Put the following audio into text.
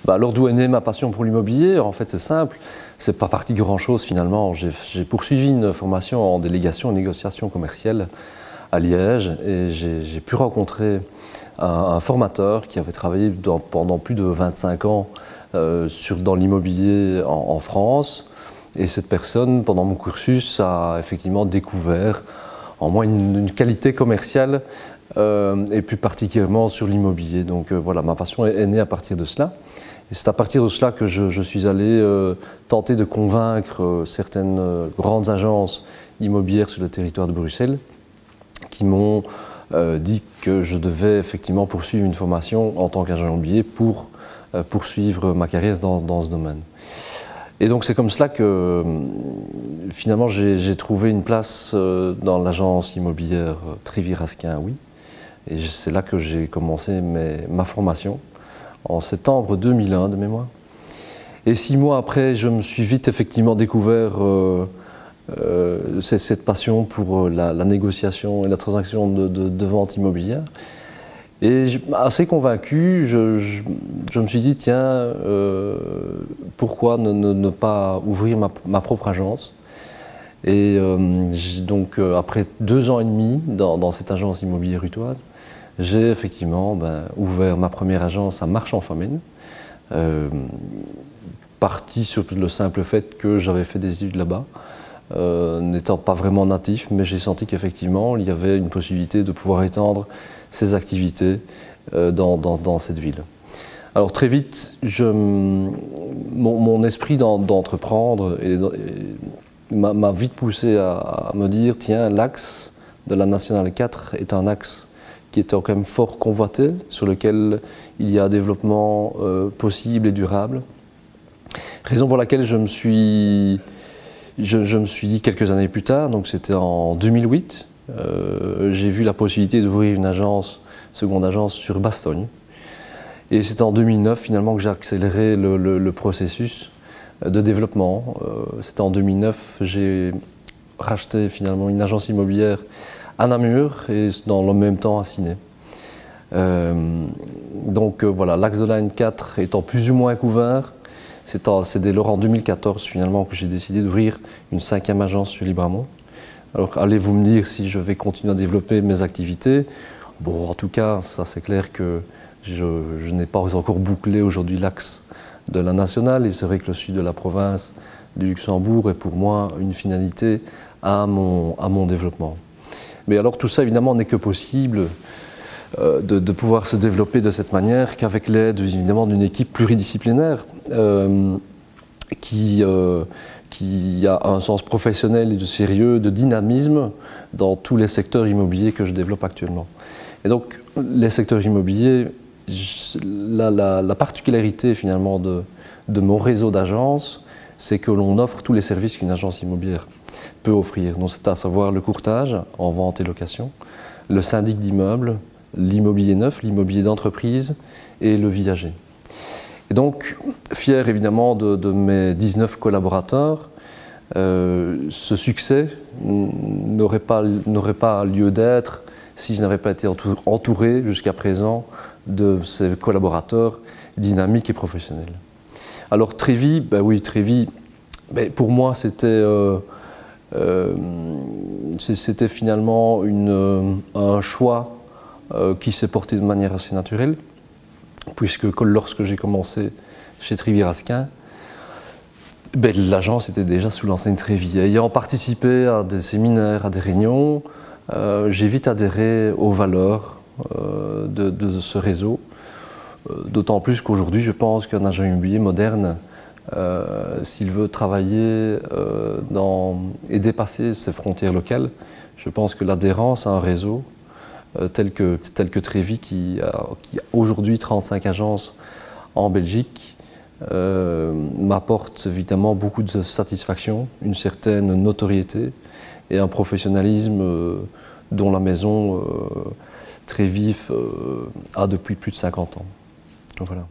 Alors d'où est née ma passion pour l'immobilier? En fait, c'est simple, c'est pas parti grand-chose finalement. J'ai poursuivi une formation en délégation et négociation commerciale à Liège et j'ai pu rencontrer un formateur qui avait travaillé pendant plus de 25 ans dans l'immobilier en France. Et cette personne, pendant mon cursus, a effectivement découvert en moi une qualité commerciale et plus particulièrement sur l'immobilier. Donc voilà, ma passion est née à partir de cela. Et c'est à partir de cela que je suis allé tenter de convaincre certaines grandes agences immobilières sur le territoire de Bruxelles qui m'ont dit que je devais effectivement poursuivre une formation en tant qu'agent immobilier pour poursuivre ma carrière dans ce domaine. Et donc c'est comme cela que finalement j'ai trouvé une place dans l'agence immobilière Trévi Raskin, oui. Et c'est là que j'ai commencé ma formation, en septembre 2001 de mémoire. Et 6 mois après, je me suis vite effectivement découvert cette passion pour la négociation et la transaction de vente immobilière. Et assez convaincu, je me suis dit, tiens, pourquoi ne pas ouvrir ma propre agence? Et donc, après 2 ans et demi dans cette agence immobilière utoise, j'ai effectivement ouvert ma première agence à Marchand-Famenne, parti sur le simple fait que j'avais fait des études là-bas, n'étant pas vraiment natif, mais j'ai senti qu'effectivement, il y avait une possibilité de pouvoir étendre ces activités dans cette ville. Alors très vite, mon esprit d'entreprendre m'a vite poussé à me dire, tiens, l'axe de la Nationale 4 est un axe qui est quand même fort convoité, sur lequel il y a un développement possible et durable. Raison pour laquelle je me suis dit quelques années plus tard, donc c'était en 2008, j'ai vu la possibilité d'ouvrir une agence, seconde agence sur Bastogne. Et c'est en 2009 finalement que j'ai accéléré le processus de développement. C'était en 2009, j'ai racheté finalement une agence immobilière à Namur et dans le même temps à Ciney. Donc voilà, l'axe de la N4 étant plus ou moins couvert, c'est dès lors en 2014 finalement que j'ai décidé d'ouvrir une 5e agence sur Libramont. Alors allez-vous me dire si je vais continuer à développer mes activités? Bon, en tout cas, ça c'est clair que je n'ai pas encore bouclé aujourd'hui l'axe de la nationale et c'est vrai que le sud de la province du Luxembourg est pour moi une finalité à mon développement. Mais alors tout ça évidemment n'est que possible de pouvoir se développer de cette manière qu'avec l'aide évidemment d'une équipe pluridisciplinaire qui a un sens professionnel et de sérieux, de dynamisme dans tous les secteurs immobiliers que je développe actuellement. Et donc les secteurs immobiliers, la particularité finalement de mon réseau d'agences, c'est que l'on offre tous les services qu'une agence immobilière peut offrir. Donc c'est à savoir le courtage en vente et location, le syndic d'immeubles, l'immobilier neuf, l'immobilier d'entreprise et le viager. Et donc, fier évidemment de mes 19 collaborateurs, ce succès n'aurait pas lieu d'être si je n'avais pas été entouré jusqu'à présent de ces collaborateurs dynamiques et professionnels. Alors Trévi, oui, Trévi, pour moi c'était finalement un choix qui s'est porté de manière assez naturelle, puisque lorsque j'ai commencé chez Trévi Raskin, l'agence était déjà sous l'enseigne Trévi. Ayant participé à des séminaires, à des réunions, j'ai vite adhéré aux valeurs de ce réseau. D'autant plus qu'aujourd'hui, je pense qu'un agent immobilier moderne, s'il veut travailler et dépasser ses frontières locales, je pense que l'adhérence à un réseau tel que Trévi, qui a aujourd'hui 35 agences en Belgique, m'apporte évidemment beaucoup de satisfaction, une certaine notoriété et un professionnalisme dont la maison Trévi a depuis plus de 50 ans. Voilà.